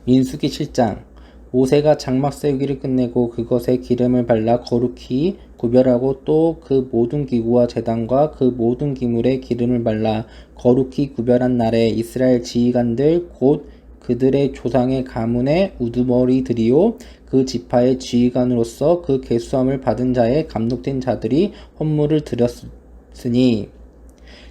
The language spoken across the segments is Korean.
민수기 7장. 모세가 장막 세우기를 끝내고 그것에 기름을 발라 거룩히 구별하고 또 그 모든 기구와 제단과 그 모든 기물에 기름을 발라 거룩히 구별한 날에 이스라엘 지휘관들 곧 그들의 조상의 가문의 우두머리들이요 그 지파의 지휘관으로서 그 계수함을 받은 자의 감독된 자들이 헌물을 드렸으니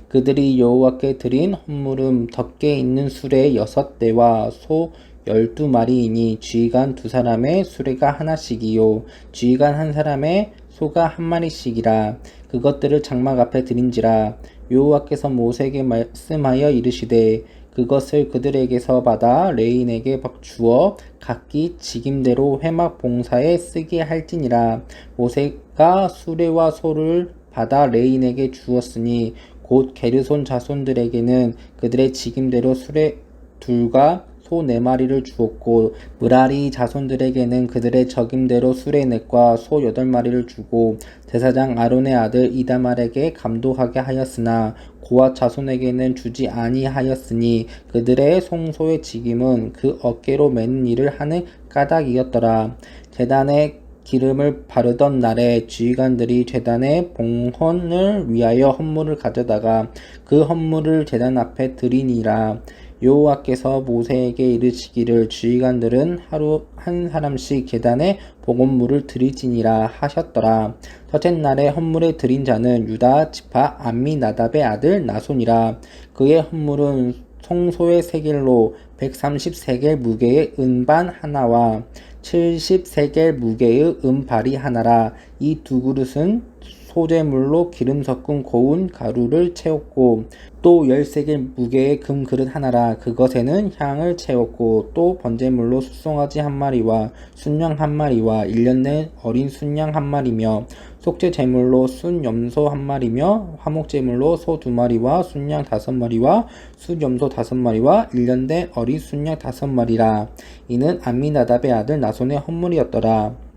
그들이 여호와께 드린 헌물은 덮개 있는 수레 6대와 소 12마리이니 지휘관 2사람의 수레가 하나씩이요 지휘관 1사람의 소가 1마리씩이라. 그것들을 장막 앞에 드린지라. 여호와께서 모세에게 말씀하여 이르시되 그것을 그들에게서 받아 레인에게 주어 각기 직임대로 회막 봉사에 쓰게 할지니라. 모세가 수레와 소를 받아 레인에게 주었으니 곧 게르손 자손들에게는 그들의 직임대로 수레 2과 소 4마리를 주었고 므라리 자손들에게는 그들의 적임대로 수레 4과 소 8마리를 주고 제사장 아론의 아들 이다말에게 감독하게 하였으나 고앗 자손에게는 주지 아니하였으니 그들의 송소의 직임은 그 어깨로 매는 일을 하는 까닭이었더라. 제단에 기름을 바르던 날에 지휘관들이 제단의 봉헌을 위하여 헌물을 가져다가 그 헌물을 제단 앞에 드리니라. 여호와께서 모세에게 이르시기를 지휘관들은 하루 한 사람씩 제단에 봉헌물을 드리지니라 하셨더라. 첫째 날에 헌물에 드린 자는 유다 지파 암미나답의 아들 나손이라. 그의 헌물은 송소의 세겔로 130세겔 무게의 은반 하나와 70세겔 무게의 은발이 하나라. 이 2그릇은 소재물로 기름 섞은 고운 가루를 채웠고 또 10세겔 무게의 금그릇 하나라. 그것에는 향을 채웠고 또 번제물로 숫송아지 1마리와 순양 1마리와 1년 된 어린 순양 1마리며 속죄 제물로 순염소 1마리며 화목제물로 소 2마리와 순양 5마리와 순염소 5마리와 1년 된 어린 순양 5마리라. 이는 암미나답의 아들 나손의 헌물이었더라.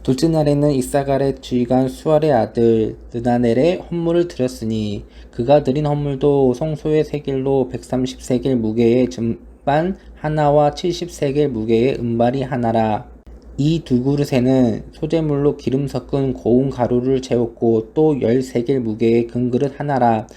둘째 날에는 이사갈의 지휘관 수알의 아들 느다넬의 헌물을 드렸으니 그가 드린 헌물도 송소의 세겔로 130세겔 무게의 전반 하나와 70세겔 무게의 은발이 하나라. 이 2그릇에는 소재물로 기름 섞은 고운 가루를 채웠고 또 10세겔 무게의 금그릇 하나라.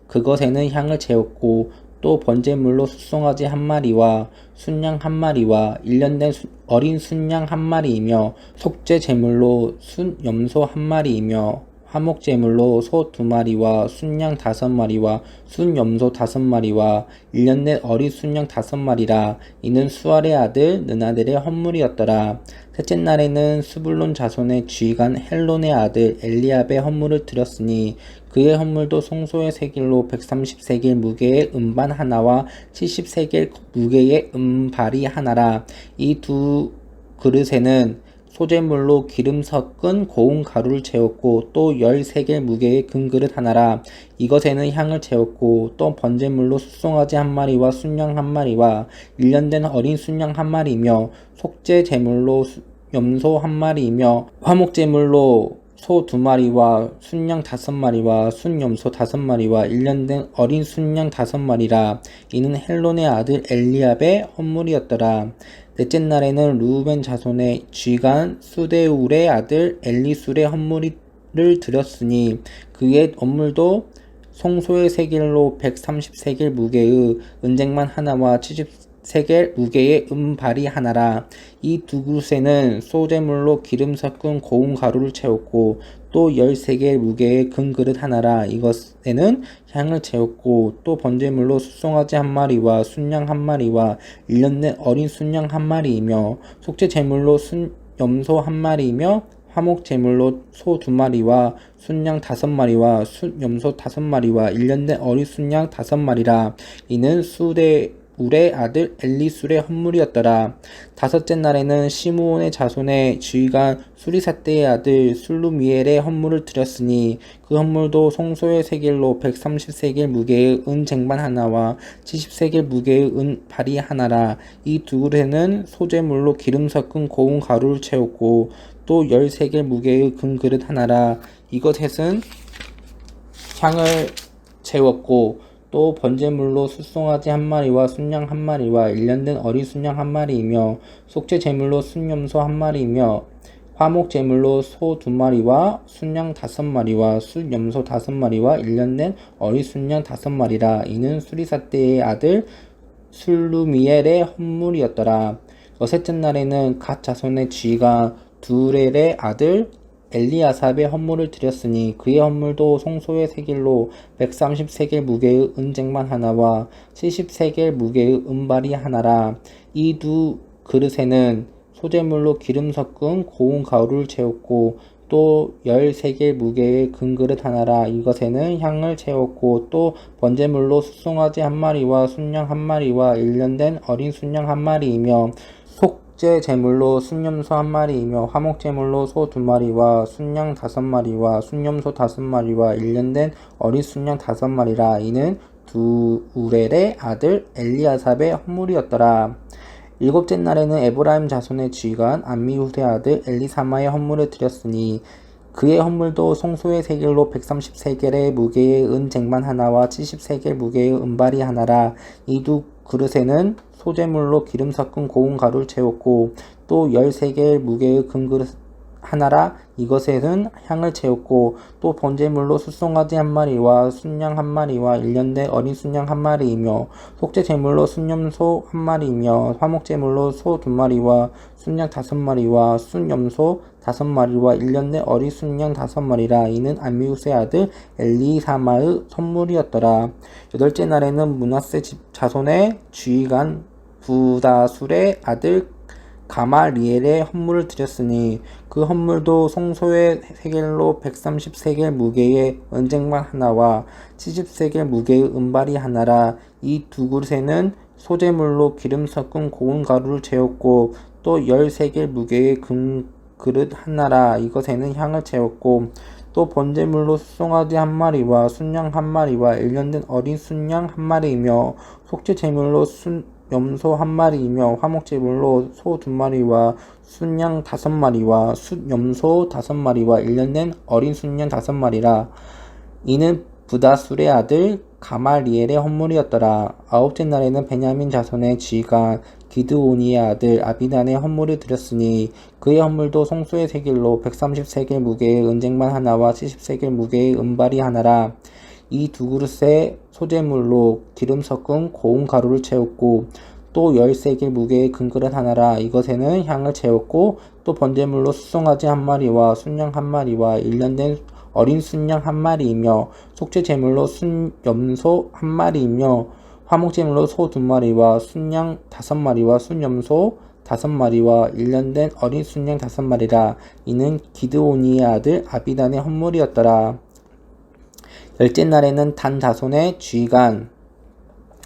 그것에는 향을 채웠고 또 번제물로 숫송아지 1마리와 순양 1마리와 1년 된 어린 순양 1마리이며 속죄 제물로 순염소 1마리이며 화목제물로 소 2마리와 순양 5마리와 순염소 5마리와 1년 된 어린 순양 5마리라. 이는 수알의 아들 느나델의 헌물이었더라. 셋째 날에는 스불론 자손의 지휘관 헬론의 아들 엘리압의 헌물을 드렸으니 그의 헌물도 송소의 세겔로 130세겔 무게의 은반 하나와 70세겔 무게의 은발이 하나라. 이 2그릇에는 소재물로 기름 섞은 고운 가루를 채웠고 또 10세겔 무게의 금그릇 하나라. 이것에는 향을 채웠고 또 번제물로 숫송아지 1마리와 순양 1마리와 1년 된 어린 순양 1마리이며 속죄 제물로 염소 1마리이며 화목제물로 소 2마리와 순양 5마리와 순염소 5마리와 1년 된 어린 순양 5마리라. 이는 헬론의 아들 엘리압의 헌물이었더라. 넷째 날에는 르우벤 자손의 지휘관 수데울의 아들 엘리술의 헌물을 드렸으니 그의 헌물도 송소의 세겔로 130세겔 무게의 은쟁만 하나와 70세겔 무게의 은발이 하나라. 이 2그릇에는 소재물로 기름 섞은 고운 가루를 채웠고 또 10세겔 무게의 금그릇 하나라. 이것에는 향을 채웠고 또 번제물로 숫송아지 1마리와 순양 1마리와 1년 된 어린 순양 1마리이며 속죄 제물로 순염소 1마리이며 화목 제물로 소 2마리와 순양 5마리와 순염소 5마리와 1년 된 어린 순양 5마리라. 이는 울의 아들 엘리술의 헌물이었더라. 다섯째 날에는 시므온의 자손의 지휘관 수리사떼의 아들 술루미엘의 헌물을 드렸으니 그 헌물도 송소의 세겔로 130세겔 무게의 은쟁반 하나와 70세겔 무게의 은발이 하나라. 이 2그릇에는 소재물로 기름 섞은 고운 가루를 채웠고 또 10세겔 무게의 금그릇 하나라. 이것에는 향을 채웠고 또 번제물로 숫송아지 한 마리와 순양 한 마리와 일년된 어린 순양 한 마리이며 속죄 제물로 순염소 한 마리이며 화목 제물로 소 두 마리와 순양 다섯 마리와 순염소 다섯 마리와 일년된 어린 순양 다섯 마리라. 이는 수리사 때의 아들 술루미엘의 헌물이었더라. 여섯째 날에는 갓 자손의 지휘관 두렐의 아들 엘리아삽의 헌물을 드렸으니 그의 헌물도 송소의 세겔로 130세겔 무게의 은쟁반 하나와 70세겔 무게의 은발이 하나라. 이 두 그릇에는 소재물로 기름 섞은 고운 가루를 채웠고 또 13개 무게의 금그릇 하나라. 이것에는 향을 채웠고 또 번제물로 숫송아지 한 마리와 순양 한 마리와 일년된 어린 순양 한 마리이며 속죄 제물로 순염소 한 마리이며 화목 제물로 소 두 마리와 순양 다섯 마리와 순염소 다섯 마리와 일년된 어린 순양 다섯 마리라. 이는 두우렐의 아들 엘리아삽의 헌물이었더라. 일곱째 날에는 에브라임 자손의 지휘관 암미후드의 아들 엘리사마의 헌물을 드렸으니 그의 헌물도 송소의 세겔로 130세겔의 무게의 은쟁반 하나와 70세겔 무게의 은발이 하나라. 이 두 그릇에는 소재물로 기름 섞은 고운 가루를 채웠고 또 13개의 무게의 금그릇 하나라. 이것에는 향을 채웠고 또 번제물로 숫송아지 한 마리와 순양 한 마리와 일년된 어린 순양 한 마리이며 속죄 제물로 순염소 한 마리이며 화목 제물로 소 두 마리와 순양 다섯 마리와 순염소 다섯 마리와 일년된 어린 순양 다섯 마리라. 이는 암미우스의 아들 엘리사마의 선물이었더라. 여덟째 날에는 므낫세 자손의 지휘관 부다술의 아들 가말리엘의 헌물을 드렸으니 그 헌물도 송소의 세겔로 130세겔 무게의 은쟁반 하나와 70세겔 무게의 은발이 하나라. 이 두 그릇에는 소재물로 기름 섞은 고운 가루를 채웠고 또 13개의 무게의 금그릇 하나라. 이것에는 향을 채웠고 또 번제물로 숫송아지 한 마리와 순양 한 마리와 일년된 어린 순양 한 마리이며 속죄 제물로 염소 한 마리이며 화목 제물로 소 두 마리와 순양 다섯 마리와 순염소 다섯 마리와 일년된 어린 순양 다섯 마리라. 이는 부다술의 아들 가말리엘의 헌물이었더라. 아홉째 날에는 베냐민 자손의 지휘관 기드오니의 아들 아비단의 헌물을 드렸으니 그의 헌물도 송소의 세겔로 130세겔 무게의 은쟁반 하나와 70세겔 무게의 은발이 하나라. 이 두 그릇에 소재물로 기름 섞은 고운 가루를 채웠고 또 13개 무게의 금그릇 하나라. 이것에는 향을 채웠고 또 번제물로 숫송아지 한 마리와 순양 한 마리와 일년된 어린 순양 한 마리이며 속죄 제물로 순염소 한 마리이며 화목 제물로 소 두 마리와 순양 다섯 마리와 순염소 다섯 마리와 일년된 어린 순양 다섯 마리라. 이는 기드오니의 아들 아비단의 헌물이었더라. 열째 날에는 단 자손의 지휘관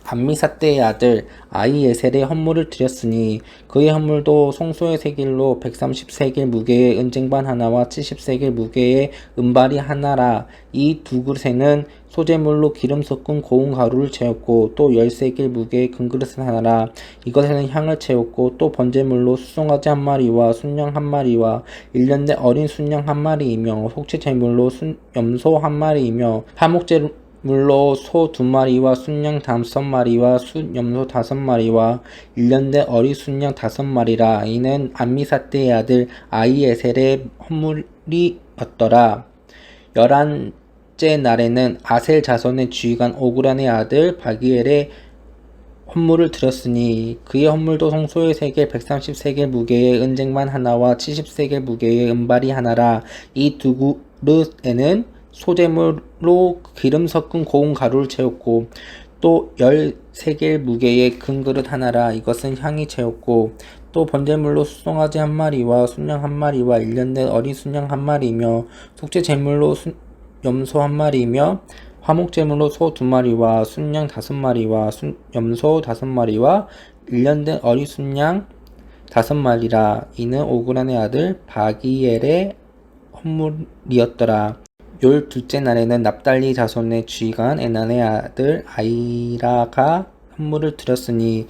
암미사대의 아들 아히에셀의 헌물을 드렸으니 그의 헌물도 송소의 세겔로 130세겔 무게의 은쟁반 하나와 70세겔 무게의 은발이 하나라. 이 두 그릇에는 소재물로 기름 섞은 고운 가루를 채웠고 또 13개의 무게의 금그릇 하나라. 이것에는 향을 채웠고 또 번제물로 숫송아지 한 마리와 순양 한 마리와 일년된 어린 순양 한 마리이며 속죄 제물로 염소 한 마리이며 화목제 물로 소 두 마리와 순양 다섯 마리와 순염소 다섯 마리와 일년된 어린 순양 다섯 마리라. 이는 암미사대의 아들 아히에셀의 헌물이었더라. 11째 날에는 아셀 자손의 지휘관 오그란의 아들 바기엘의 헌물을 드렸으니 그의 헌물도 송소의 세겔 130세겔 무게의 은쟁반 하나와 70세겔 무게의 은발이 하나라. 이 두 그릇에는 소재물로 기름 섞은 고운 가루를 채웠고 또 13개 무게의 금그릇 하나라. 이것은 향이 채웠고 또 번제물로 숫송아지 한 마리와 순양 한 마리와 일년된 어린 순양 한 마리이며 속죄 제물로 염소 한 마리이며 화목 제물로 소 두 마리와 순양 다섯 마리와 염소 다섯 마리와 일년된 어린 순양 다섯 마리라. 이는 오그란의 아들 바기엘의 헌물이었더라. 12째 날에는 납달리 자손의 지휘관 에난의 아들 아이라가 헌물을 드렸으니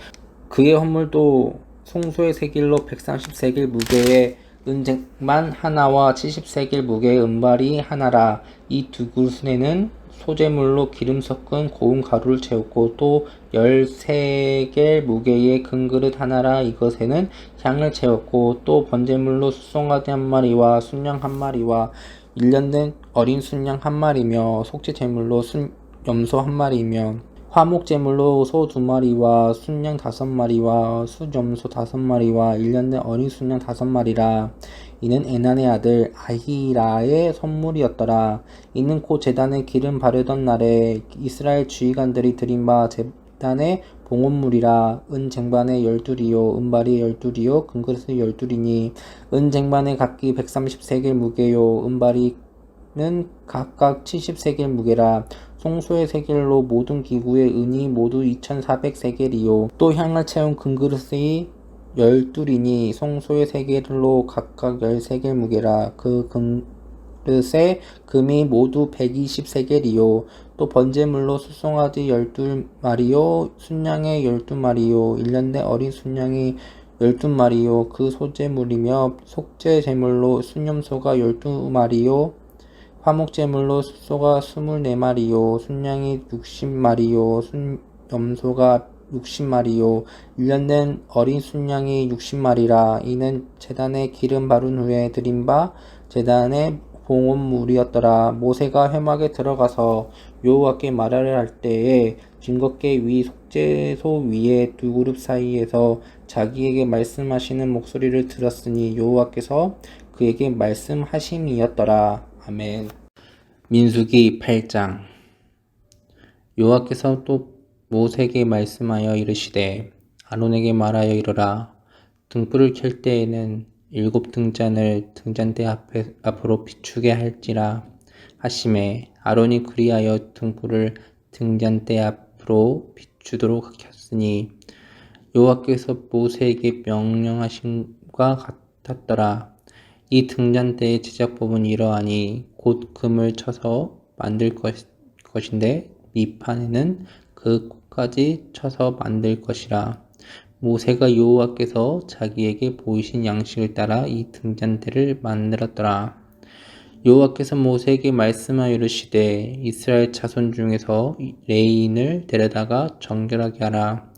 그의 헌물도 송소의 세겔로 130세겔 무게의 은쟁반 하나와 70세겔 무게의 은발이 하나라. 이 두 그릇에는 소재물로 기름 섞은 고운 가루를 채웠고 또 13개 무게의 금그릇 하나라 이것에는 향을 채웠고 또 번제물로 숫송아지 한 마리와 순양 한 마리와 1년 된 어린 순양 한 마리며 속죄제물로 염소 한 마리며 화목제물로 소 2마리와 순양 5마리와 수염소 5마리와 1년 된 어린 순양 5마리라. 이는 에난의 아들 아히라의 선물이었더라. 이는 곧 제단에 기름 바르던 날에 이스라엘 주의관들이 드린 바 제단의 봉헌물이라. 은 쟁반에 12이요 은발이 12이요 금그릇이 12이니 은 쟁반에 각기 130세겔 무게요 은발이는 각각 70세겔 무게라. 송소의 세겔로 모든 기구의 은이 모두 2400세겔이요 또 향을 채운 금그릇이 12이니 송소의 세겔로 각각 10세겔 무게라. 그 금그릇의 금이 모두 120세겔이요 또 번제물로 숫송아지 12마리요 순양의 12마리요 1년 된 어린 순양이 12마리요 그 소제물이며 속죄제물로 순염소가 12마리요 화목제물로 숫소가 24마리요 순양이 60마리요 순염소가 60마리요 1년 된 어린 순양이 60마리라. 이는 제단에 기름 바른 후에 드린 바 제단의 봉헌물이었더라. 모세가 회막에 들어가서 여호와께 말하려 할 때에 증거계 위 속죄소 위에 두 그룹 사이에서 자기에게 말씀하시는 목소리를 들었으니 여호와께서 그에게 말씀하심이었더라. 아멘. 민수기 8장. 여호와께서 또 모세에게 말씀하여 이르시되 아론에게 말하여 이르라. 등불을 켤 때에는 7 등잔을 등잔대 앞으로 비추게 할지라 하시매 아론이 그리하여 등불을 등잔대 앞으로 비추도록 켰으니 여호와께서 모세에게 명령하심과 같았더라. 이 등잔대의 제작법은 이러하니 곧 금을 쳐서 만들 것인데 밑판에는 그 꽃까지 쳐서 만들 것이라. 모세가 여호와께서 자기에게 보이신 양식을 따라 이 등잔대를 만들었더라. 여호와께서 모세에게 말씀하여 이르시되 이스라엘 자손 중에서 레인을 데려다가 정결하게 하라.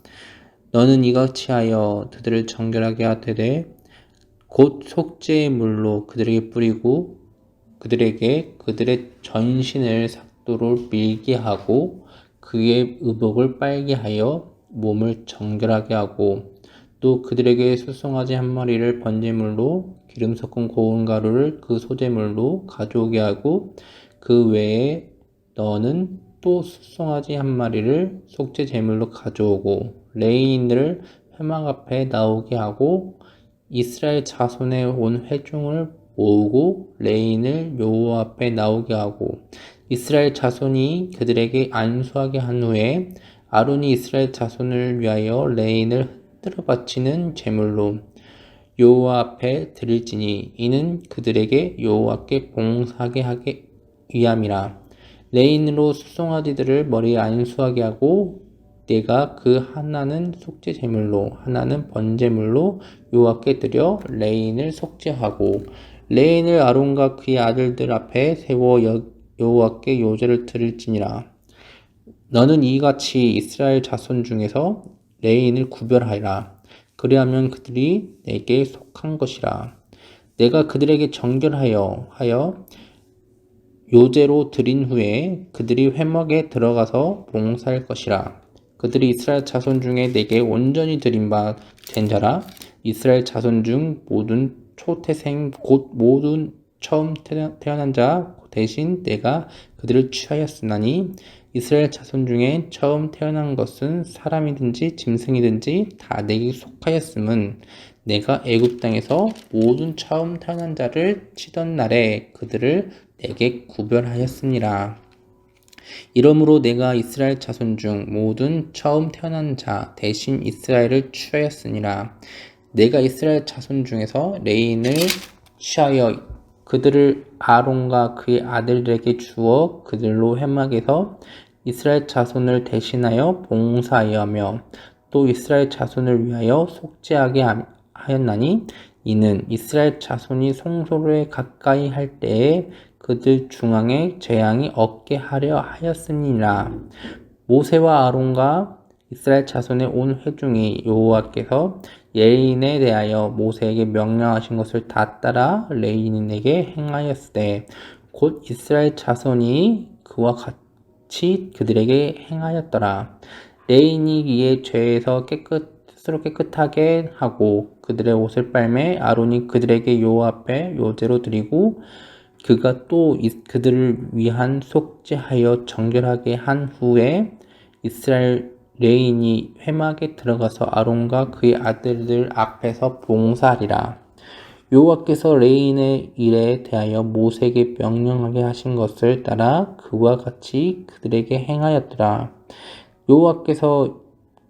너는 이같이 하여 그들을 정결하게 하되 곧 속죄의 물로 그들에게 뿌리고 그들에게 그들의 전신을 삭도로 밀게 하고 그의 의복을 빨게 하여 몸을 정결하게 하고 또 그들에게 숫송아지 한 마리를 번제물로 기름 섞은 고운 가루를 그 소제물로 가져오게 하고 그 외에 너는 또 숫송아지 한 마리를 속죄 제물로 가져오고 레위인들을 회막 앞에 나오게 하고 이스라엘 자손의 온 회중을 모으고 레인을 여호와 앞에 나오게 하고 이스라엘 자손이 그들에게 안수하게 한 후에 아론이 이스라엘 자손을 위하여 레인을 흔들어 바치는 제물로 여호와 앞에 드릴지니 이는 그들에게 여호와께 봉사하게 하기 위함이라. 레인으로 숫송아지들을 머리에 안수하게 하고 내가 그 하나는 속죄 제물로 하나는 번제물로 여호와께 드려 레인을 속죄하고 레인을 아론과 그의 아들들 앞에 세워 여호와께 요제를 드릴지니라. 너는 이같이 이스라엘 자손 중에서 레인을 구별하라. 그리하면 그들이 내게 속한 것이라. 내가 그들에게 정결하여 요제로 드린 후에 그들이 회막에 들어가서 봉사할 것이라. 그들이 이스라엘 자손 중에 내게 온전히 드린 바 된 자라. 이스라엘 자손 중 모든 초태생 곧 모든 처음 태어난 자 대신 내가 그들을 취하였으나니 이스라엘 자손 중에 처음 태어난 것은 사람이든지 짐승이든지 다 내게 속하였음은 내가 애굽 땅에서 모든 처음 태어난 자를 치던 날에 그들을 내게 구별하였으니라. 이러므로 내가 이스라엘 자손 중 모든 처음 태어난 자 대신 이스라엘을 취하였으니라. 내가 이스라엘 자손 중에서 레인을 취하여 그들을 아론과 그의 아들들에게 주어 그들로 회막에서 이스라엘 자손을 대신하여 봉사하여 하며 또 이스라엘 자손을 위하여 속죄하게 하였나니 이는 이스라엘 자손이 송소를 가까이 할 때에 그들 중앙에 재앙이 없게 하려 하였으니라. 모세와 아론과 이스라엘 자손의 온 회중이 여호와께서 레인에 대하여 모세에게 명령하신 것을 다 따라 레인에게 행하였으되 곧 이스라엘 자손이 그와 같이 그들에게 행하였더라. 레인이 이에 죄에서 스스로 깨끗하게 하고 그들의 옷을 빨매 아론이 그들에게 여호와 앞에 요제로 드리고 그가 또 그들을 위한 속죄하여 정결하게 한 후에 이스라엘 레인이 회막에 들어가서 아론과 그의 아들들 앞에서 봉사하리라. 여호와께서 레인의 일에 대하여 모세에게 명령하게 하신 것을 따라 그와 같이 그들에게 행하였더라. 여호와께서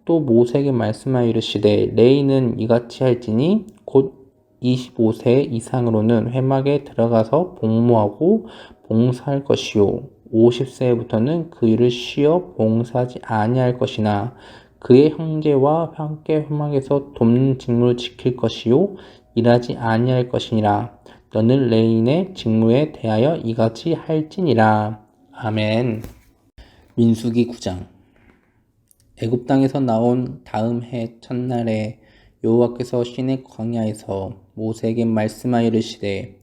또 모세에게 말씀하여 이르시되 레인은 이같이 할지니 곧 25세 이상으로는 회막에 들어가서 복무하고 봉사할 것이요 50세부터는 그 일을 쉬어 봉사하지 아니할 것이나 그의 형제와 함께 회막에서 돕는 직무를 지킬 것이요 일하지 아니할 것이니라. 너는 레인의 직무에 대하여 이같이 할지니라. 아멘. 민수기 9장. 애굽 땅에서 나온 다음 해 첫날에 여호와께서 시내 광야에서 모세에게 말씀하여 이르시되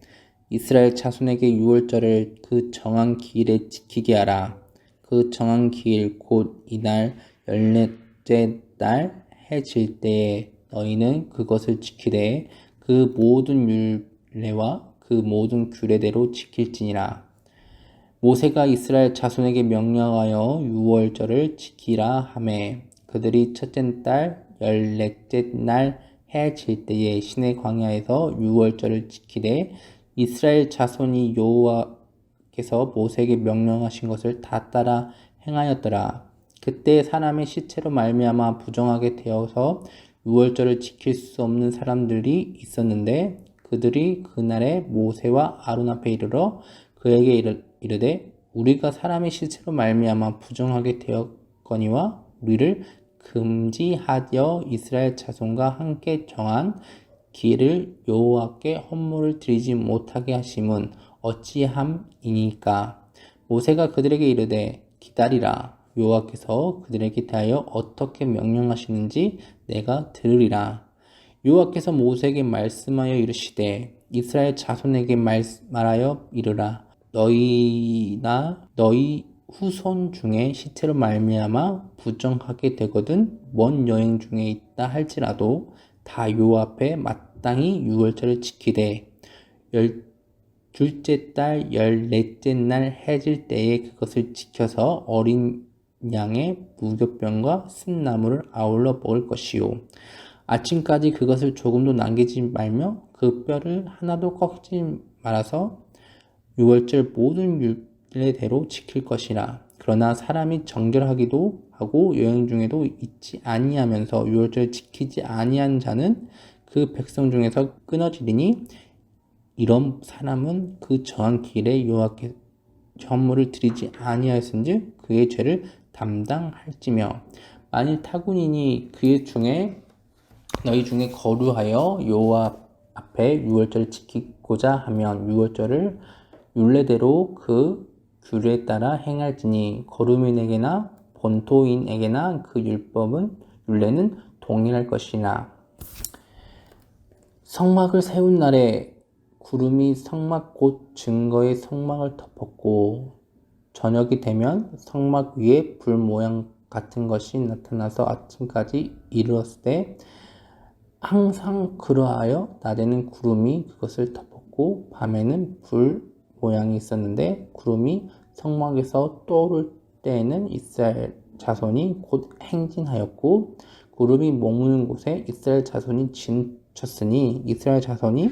이스라엘 자손에게 유월절을 그 정한 기일에 지키게 하라. 그 정한 기일 곧 이날 14째 날 해 질 때에 너희는 그것을 지키되 그 모든 율례와 그 모든 규례대로 지킬지니라. 모세가 이스라엘 자손에게 명령하여 유월절을 지키라 하매 그들이 첫째 달 14째 날 해 질 때에 시내 광야에서 유월절을 지키되 이스라엘 자손이 여호와께서 모세에게 명령하신 것을 다 따라 행하였더라. 그때 사람의 시체로 말미암아 부정하게 되어서 유월절을 지킬 수 없는 사람들이 있었는데 그들이 그날에 모세와 아론 앞에 이르러 그에게 이르되 우리가 사람의 시체로 말미암아 부정하게 되었거니와 우리를 금지하여 이스라엘 자손과 함께 정한 기일을 여호와께 헌물을 드리지 못하게 하심은 어찌함이니까. 모세가 그들에게 이르되 기다리라. 여호와께서 그들에게 대하여 어떻게 명령하시는지 내가 들으리라. 여호와께서 모세에게 말씀하여 이르시되 이스라엘 자손에게 말하여 이르라. 너희나 너희 후손 중에 시체로 말미암아 부정하게 되거든 먼 여행 중에 있다 할지라도 다 여호와 앞에 마땅히 유월절을 지키되 둘째 달 14째 날 해질 때에 그것을 지켜서 어린 양의 무교병과 쓴나물을 아울러 먹을 것이요 아침까지 그것을 조금도 남기지 말며 그 뼈를 하나도 꺾지 말아서 유월절 모든 율례대로 지킬 것이라. 그러나 사람이 정결하기도 하고 여행 중에도 잊지 아니하면서 유월절 지키지 아니한 자는 그 백성 중에서 끊어지리니 이런 사람은 그 정한 기일에 여호와께 헌물을 드리지 아니하였은즉 그의 죄를 담당할지며 만일 타군이니 너희 중에 거류하여 여호와 앞에 유월절을 지키고자 하면 유월절을 율례대로 그 규례에 따라 행할지니 거류민에게나 본토인에게나 그 율례는 동일할 것이나 성막을 세운 날에 구름이 성막 곧 증거의 성막을 덮었고 저녁이 되면 성막 위에 불 모양 같은 것이 나타나서 아침까지 이르렀을 때 항상 그러하여 낮에는 구름이 그것을 덮었고 밤에는 불 모양이 있었는데 구름이 성막에서 떠오를 때에는 이스라엘 자손이 곧 행진하였고 구름이 머무는 곳에 이스라엘 자손이 진쳤으니 이스라엘 자손이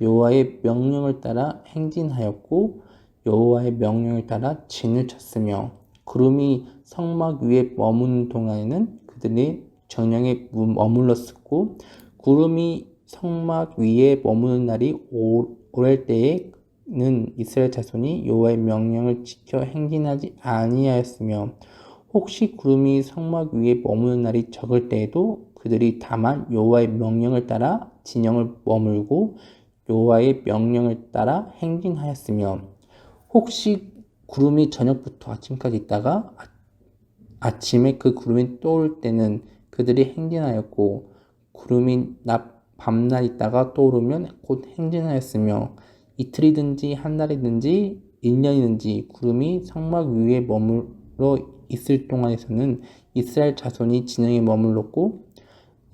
여호와의 명령을 따라 행진하였고 여호와의 명령을 따라 진을 쳤으며 구름이 성막 위에 머무는 동안에는 그들이 정령에 머물렀었고 구름이 성막 위에 머무는 날이 오랄 때에는 이스라엘 자손이 여호와의 명령을 지켜 행진하지 아니하였으며 혹시 구름이 성막 위에 머무는 날이 적을 때에도 그들이 다만 여호와의 명령을 따라 진영을 머물고 여호와의 명령을 따라 행진하였으며 혹시 구름이 저녁부터 아침까지 있다가 아침에 그 구름이 떠올 때는 그들이 행진하였고 구름이 밤낮 있다가 떠오르면 곧 행진하였으며 이틀이든지 한 달이든지 1년이든지 구름이 성막 위에 머물러 있을 동안에서는 이스라엘 자손이 진영에 머물렀고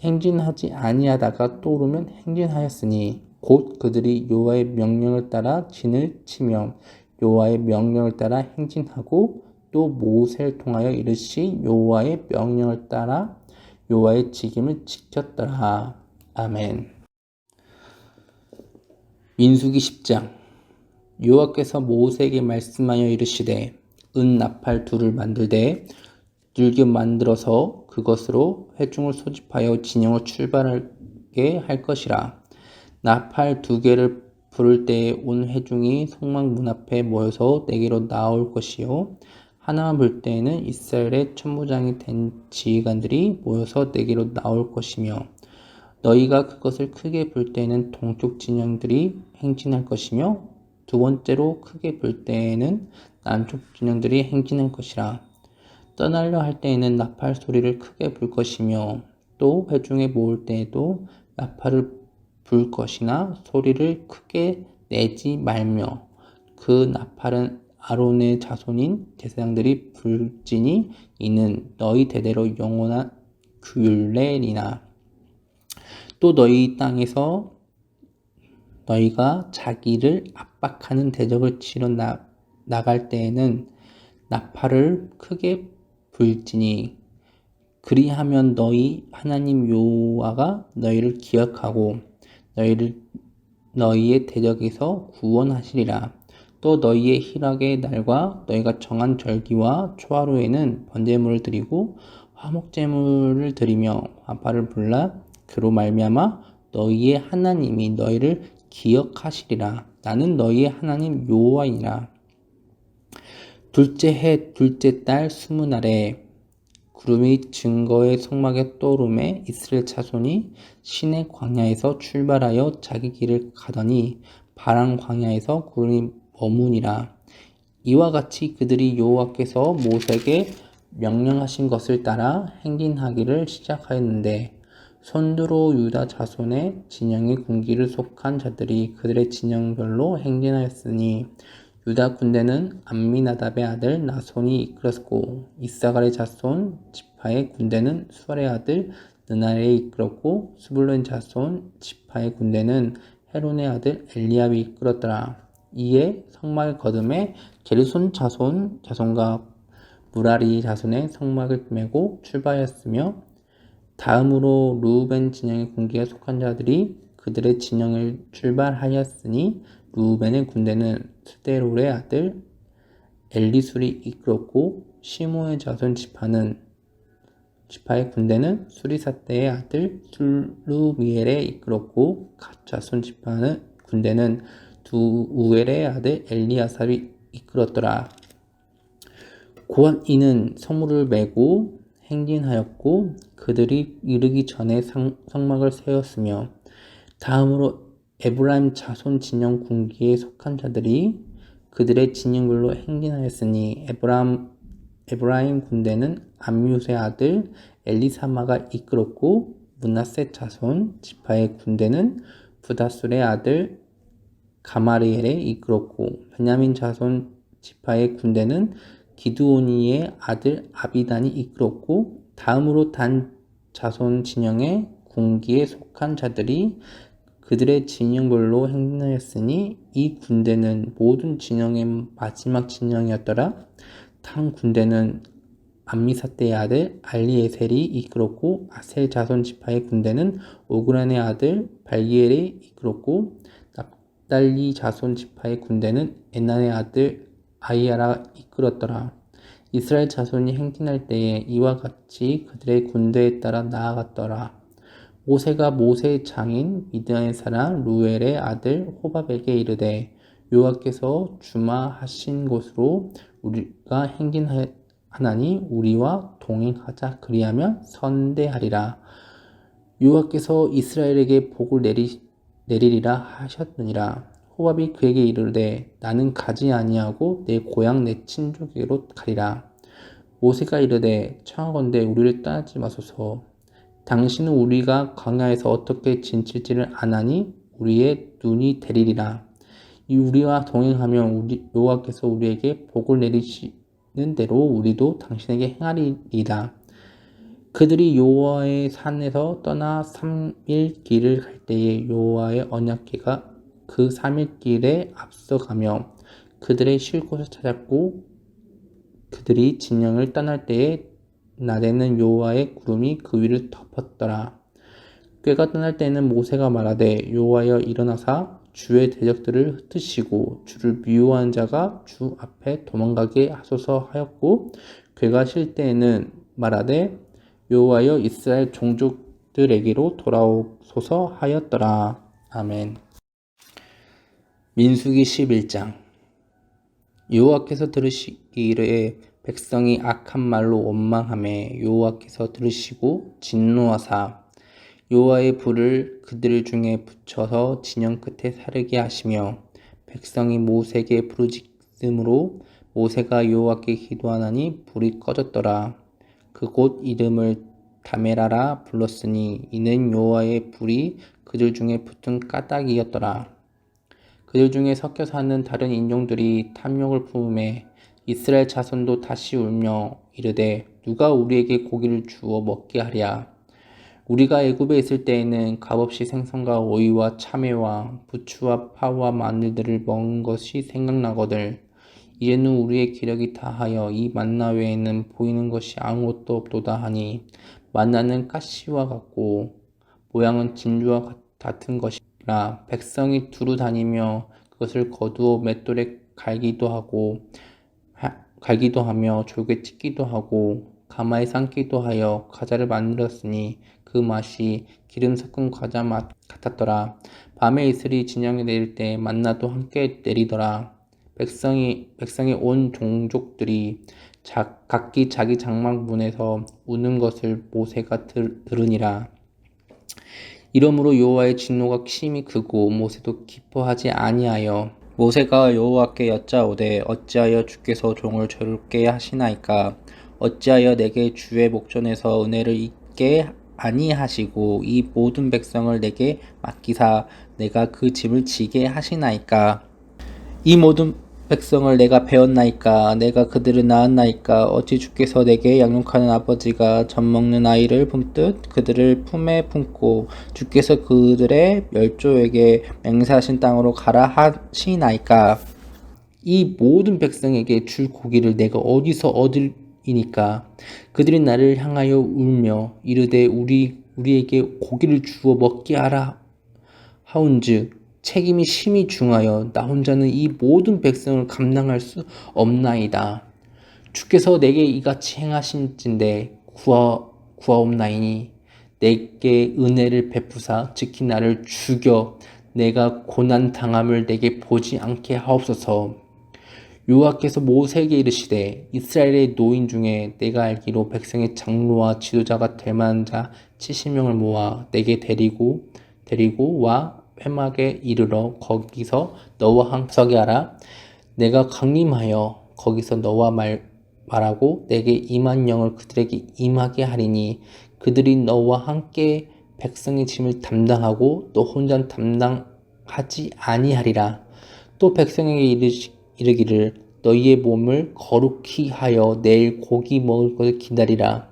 행진하지 아니하다가 떠오르면 행진하였으니 곧 그들이 여호와의 명령을 따라 진을 치며 여호와의 명령을 따라 행진하고 또 모세를 통하여 이르시 여호와의 명령을 따라 여호와의 직임을 지켰더라. 아멘. 민수기 10장. 여호와께서 모세에게 말씀하여 이르시되 은 나팔 둘을 만들되 늘겨 만들어서 그것으로 회중을 소집하여 진영을 출발하게 할 것이라. 나팔 2개를 부를 때에 온 회중이 성막 문 앞에 모여서 내게로 나올 것이요 하나만 불 때에는 이스라엘의 천부장이 된 지휘관들이 모여서 내게로 나올 것이며 너희가 그것을 크게 불 때에는 동쪽 진영들이 행진할 것이며 두 번째로 크게 불 때에는 남쪽 진영들이 행진할 것이라. 떠나려 할 때에는 나팔 소리를 크게 불 것이며 또 회중에 모을 때에도 나팔을 불 것이나 소리를 크게 내지 말며 그 나팔은 아론의 자손인 제사장들이 불지니 이는 너희 대대로 영원한 규례니나. 또 너희 땅에서 너희가 자기를 압박하는 대적을 치러 나갈 때에는 나팔을 크게 불지니 그리하면 너희 하나님 여호와가 너희를 기억하고 너희의 대적에서 구원하시리라. 또 너희의 희락의 날과 너희가 정한 절기와 초하루에는 번제물을 드리고 화목제물을 드리며 나팔을 불라 그로 말미암아 너희의 하나님이 너희를 기억하시리라. 나는 너희의 하나님 여호와이니라. 둘째 해 둘째 달 20날에 구름이 증거의 성막에 떠오르매 이스라엘 자손이 시내 광야에서 출발하여 자기 길을 가더니 바람 광야에서 구름이 머무니라. 이와 같이 그들이 여호와께서 모세에게 명령하신 것을 따라 행진하기를 시작하였는데 손두로 유다 자손의 진영의 군기를 속한 자들이 그들의 진영별로 행진하였으니 유다 군대는 암미나답의 아들 나손이 이끌었고 이사갈의 자손 지파의 군대는 수알의 아들 느날이 이끌었고 스불론 자손 지파의 군대는 헤론의 아들 엘리압이 이끌었더라. 이에 성막을 거듭에 게르손 자손과 무라리 자손의 성막을 메고 출발하였으며 다음으로 르우벤 진영의 군기에 속한 자들이 그들의 진영을 출발하였으니 르우벤의 군대는 스데롤의 아들 엘리술이 이끌었고 시므의 자손 지파의 군대는 수리사대의 아들 슬루미엘에 이끌었고 갓 자손 지파의 군대는 두우엘의 아들 엘리아삽이 이끌었더라. 곧 이는 성물을 메고 행진하였고 그들이 이르기 전에 성막을 세웠으며 다음으로 에브라임 자손 진영 군기에 속한 자들이 그들의 진영별로 행진하였으니 에브라임 군대는 암미우스의 아들 엘리사마가 이끌었고 므낫세 자손 지파의 군대는 부다술의 아들 가마리엘에 이끌었고 베냐민 자손 지파의 군대는 기드오니의 아들 아비단이 이끌었고 다음으로 단 자손 진영의 군기에 속한 자들이 그들의 진영별로 행진하였으니 이 군대는 모든 진영의 마지막 진영이었더라. 단 군대는 암미사대의 아들 알리에셀이 이끌었고 아셀 자손 지파의 군대는 오그란의 아들 발기엘이 이끌었고 납달리 자손 지파의 군대는 에난의 아들 아이야라 이끌었더라. 이스라엘 자손이 행진할 때에 이와 같이 그들의 군대에 따라 나아갔더라. 모세가 모세의 장인 미드안의 사람 루엘의 아들 호밥에게 이르되 여호와께서 주마하신 곳으로 우리가 행진하나니 우리와 동행하자. 그리하면 선대하리라. 여호와께서 이스라엘에게 복을 내리리라 하셨느니라. 호밥이 그에게 이르되 나는 가지 아니하고 내 고향 내 친족에게로 가리라. 모세가 이르되 청하건대 우리를 떠나지 마소서. 당신은 우리가 광야에서 어떻게 지칠지를 아나니 우리의 눈이 되리리라. 이 우리와 동행하면 여호와께서 우리에게 복을 내리시는 대로 우리도 당신에게 행하리이다. 그들이 여호와의 산에서 떠나 3일 길을 갈 때에 여호와의 언약궤가 그 3일 길에 앞서가며 그들의 쉴 곳을 찾았고 그들이 진영을 떠날 때에 낮에는 여호와의 구름이 그 위를 덮었더라. 꾀가 떠날 때에는 모세가 말하되 여호와여 일어나사 주의 대적들을 흩으시고 주를 미워하는 자가 주 앞에 도망가게 하소서 하였고 꾀가 쉴 때에는 말하되 여호와여 이스라엘 종족들에게로 돌아오소서 하였더라. 아멘. 민수기 11장. 여호와께서 들으시기에 백성이 악한 말로 원망하매 여호와께서 들으시고 진노하사 여호와의 불을 그들 중에 붙여서 진영 끝에 사르게 하시며 백성이 모세에게 부르짖음으로 모세가 여호와께 기도하나니 불이 꺼졌더라. 그곳 이름을 다메라라 불렀으니 이는 여호와의 불이 그들 중에 붙은 까닭이었더라. 그들 중에 섞여 사는 다른 인종들이 탐욕을 품음에 이스라엘 자손도 다시 울며 이르되 누가 우리에게 고기를 주어 먹게 하랴. 우리가 애굽에 있을 때에는 값없이 생선과 오이와 참외와 부추와 파와 마늘들을 먹은 것이 생각나거늘 이제는 우리의 기력이 다하여 이 만나 외에는 보이는 것이 아무것도 없도다 하니 만나는 가시와 같고 모양은 진주와 같은 것이라 백성이 두루 다니며 그것을 거두어 맷돌에 갈기도 하며 졸게 찢기도 하고 가마에 삶기도 하여 과자를 만들었으니 그 맛이 기름 섞은 과자 맛 같았더라. 밤에 이슬이 진영에 내릴 때 만나도 함께 내리더라. 백성의 온 종족들이 각기 자기 장막 문에서 우는 것을 모세가 들으니라. 이러므로 여호와의 진노가 심히 크고 모세도 기뻐하지 아니하여 모세가 여호와께 여짜오되 어찌하여 주께서 종을 괴롭게 하시나이까. 어찌하여 내게 주의 목전에서 은혜를 잊게 아니하시고 이 모든 백성을 내게 맡기사 내가 그 짐을 지게 하시나이까. 이 모든 백성을 내가 배웠나이까. 내가 그들을 낳았나이까. 어찌 주께서 내게 양육하는 아버지가 젖먹는 아이를 품듯 그들을 품에 품고 주께서 그들의 멸조에게 맹세하신 땅으로 가라 하시나이까. 이 모든 백성에게 줄 고기를 내가 어디서 얻으리니까. 그들이 나를 향하여 울며 이르되 우리에게 고기를 주어 먹게 하라 하온즉 책임이 심히 중하여 나 혼자는 이 모든 백성을 감당할 수 없나이다. 주께서 내게 이같이 행하신진대 구하옵나이니 내게 은혜를 베푸사 즉히 나를 죽여 내가 고난 당함을 내게 보지 않게 하옵소서. 여호와께서 모세에게 이르시되 이스라엘의 노인 중에 내가 알기로 백성의 장로와 지도자가 될 만한 자 70명을 모아 내게 데리고 와 회막에 이르러 거기서 너와 함께 하라. 내가 강림하여 거기서 너와 말하고 내게 임한 영을 그들에게 임하게 하리니 그들이 너와 함께 백성의 짐을 담당하고 너 혼자 담당하지 아니하리라. 또 백성에게 이르기를 너희의 몸을 거룩히 하여 내일 고기 먹을 것을 기다리라.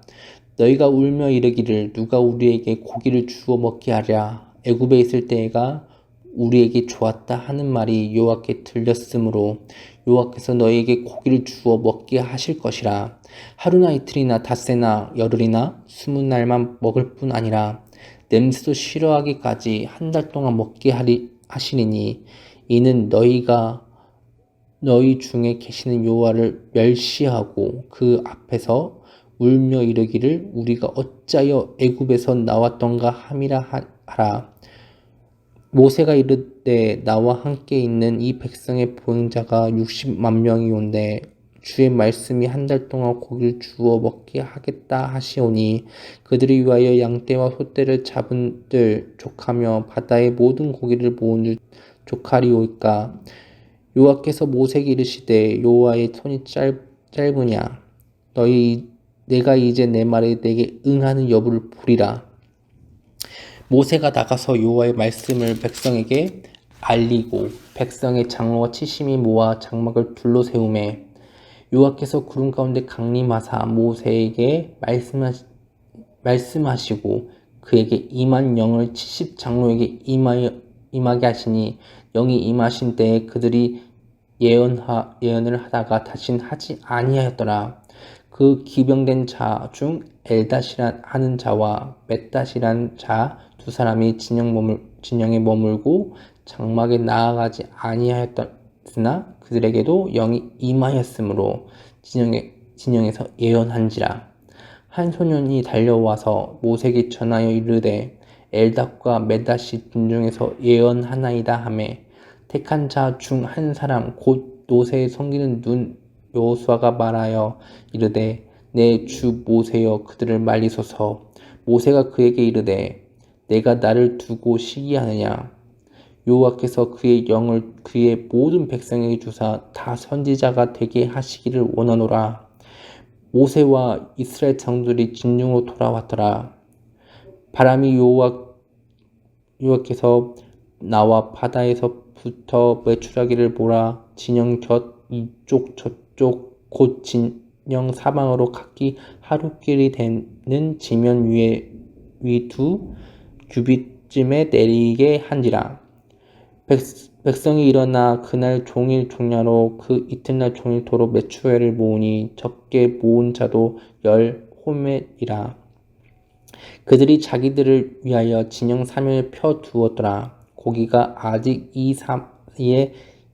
너희가 울며 이르기를 누가 우리에게 고기를 주어 먹게 하랴. 애굽에 있을 때가 우리에게 좋았다 하는 말이 여호와께 들렸으므로 여호와께서 너희에게 고기를 주어 먹게 하실 것이라. 하루나 이틀이나 닷새나 열흘이나 20날만 먹을 뿐 아니라 냄새도 싫어하기까지 한 달 동안 먹게 하시리니 이는 너희가 너희 중에 계시는 여호와를 멸시하고 그 앞에서 울며 이르기를 우리가 어찌하여 애굽에서 나왔던가 함이라 하라. 모세가 이르되 나와 함께 있는 이 백성의 보행자가 60만 명이 온데 주의 말씀이 한 달 동안 고기를 주어 먹게 하겠다 하시오니 그들이 위하여 양떼와 소떼를 잡은들 족하며 바다의 모든 고기를 모은들 족하리오이까. 여호와께서 모세에게 이르시되 여호와의 손이 짧으냐 내가 이제 내 말에 내게 응하는 여부를 보리라. 모세가 나가서 여호와의 말씀을 백성에게 알리고 백성의 장로와 치심이 모아 장막을 둘러세우매 여호와께서 구름 가운데 강림하사 모세에게 말씀하시고 그에게 임한 영을 70장로에게 임하게 하시니 영이 임하신 때에 그들이 예언을 하다가 다신 하지 아니하였더라. 그 기병된 자 중 엘닷이란 하는 자와 맷닷이란 자 두 사람이 진영에 머물고 장막에 나아가지 아니하였으나 그들에게도 영이 임하였으므로 진영에서 예언한지라. 한 소년이 달려와서 모세에게 전하여 이르되 엘닷과 맷닷이 군중에서 예언하나이다 하매 택한 자 중 한 사람 곧 노새에 섬기는 눈 여호수아가 말하여 이르되 내 주 모세여 그들을 말리소서. 모세가 그에게 이르되 내가 나를 두고 시기하느냐. 여호와께서 그의 영을 그의 모든 백성에게 주사 다 선지자가 되게 하시기를 원하노라. 모세와 이스라엘 장로들이 진중으로 돌아왔더라. 바람이 여호와께서 나와 바다에서부터 메추라기를 몰아 진영 곁 이쪽 저쪽 곧 진영 사방으로 각기 하루길이 되는 지면 위 두 규빗쯤에 내리게 한지라. 백성이 일어나 그날 종일 종야로 그 이튿날 종일 도로 메추라기를 모으니 적게 모은 자도 10호멜이라. 그들이 자기들을 위하여 진영 사면을 펴 두었더라. 고기가 아직 이 사이에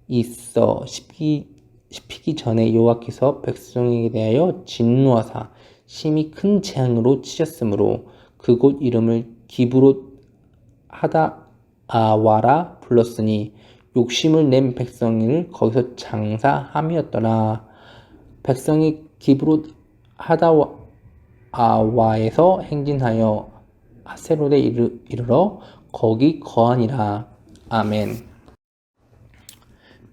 있어 씹히기 전에 여호와께서 백성에게 대하여 진노하사 심히 큰 재앙으로 치셨으므로 그곳 이름을 기브롯 하다아와라 불렀으니 욕심을 낸 백성을 거기서 장사함이었더라. 백성이 기브롯 하다아와에서 행진하여 하세롯에 이르러 거기 거하니라. 아멘.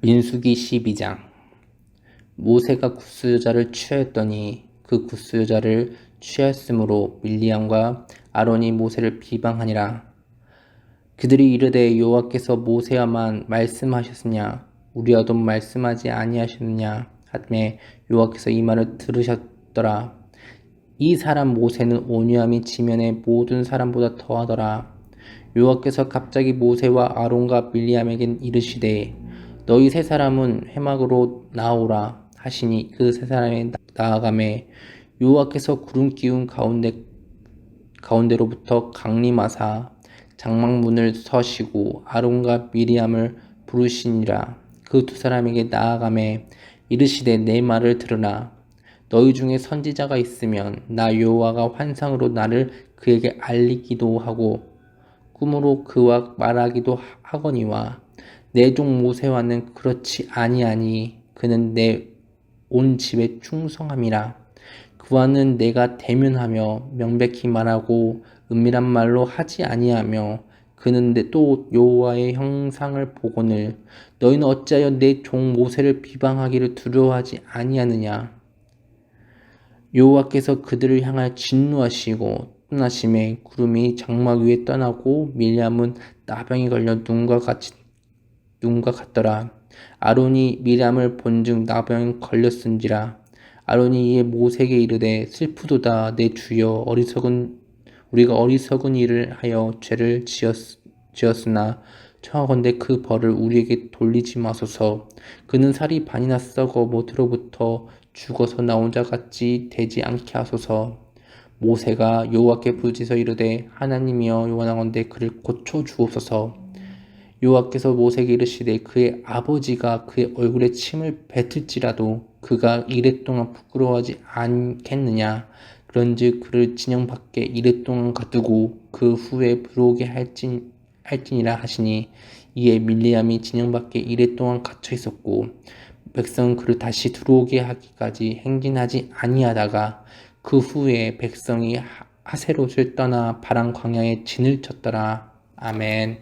민수기 12장. 모세가 구스 여자를 취하였더니 그 구스 여자를 취하였으므로 밀리암과 아론이 모세를 비방하니라. 그들이 이르되 여호와께서 모세와만 말씀하셨으냐 우리와도 말씀하지 아니하셨느냐 하매 여호와께서 이 말을 들으셨더라. 이 사람 모세는 온유함이 지면의 모든 사람보다 더하더라. 여호와께서 갑자기 모세와 아론과 밀리암에게 이르시되 너희 세 사람은 회막으로 나오라 하시니 그 세 사람이 나아가매 여호와께서 구름 기운 가운데로부터 강림하사 장막문을 서시고 아론과 미리암을 부르시니라. 그 두 사람에게 나아가매 이르시되 내 말을 들으라. 너희 중에 선지자가 있으면 나 여호와가 환상으로 나를 그에게 알리기도 하고 꿈으로 그와 말하기도 하거니와 내 종 모세와는 그렇지 아니하니 그는 내 온 집에 충성함이라. 그와는 내가 대면하며 명백히 말하고 은밀한 말로 하지 아니하며 그는 또 여호와의 형상을 보거늘 너희는 어찌하여 내 종 모세를 비방하기를 두려워하지 아니하느냐. 여호와께서 그들을 향하여 진노하시고 떠나심에 구름이 장막 위에 떠나고 밀리암은 나병이 걸려 눈과 같더라. 아론이 밀리암을 본즉 나병이 걸렸은지라. 아론이 이에 모세에게 이르되 슬프도다 내 주여 우리가 어리석은 일을 하여 죄를 지었으나 청하건대 그 벌을 우리에게 돌리지 마소서. 그는 살이 반이나 썩어 모태로부터 죽어서 나온 자 같이 되지 않게 하소서. 모세가 여호와께 부르짖어 이르되 하나님이여 원하건대 그를 고쳐 주옵소서. 여호와께서 모세에게 이르시되 그의 아버지가 그의 얼굴에 침을 뱉을지라도 그가 이랫동안 부끄러워하지 않겠느냐. 그런즉 그를 진영 밖에 이랫동안 가두고 그 후에 들어오게 할지니라 하시니 이에 밀리암이 진영 밖에 이랫동안 갇혀 있었고 백성은 그를 다시 들어오게 하기까지 행진하지 아니하다가 그 후에 백성이 하세롯을 떠나 바람 광야에 진을 쳤더라. 아멘.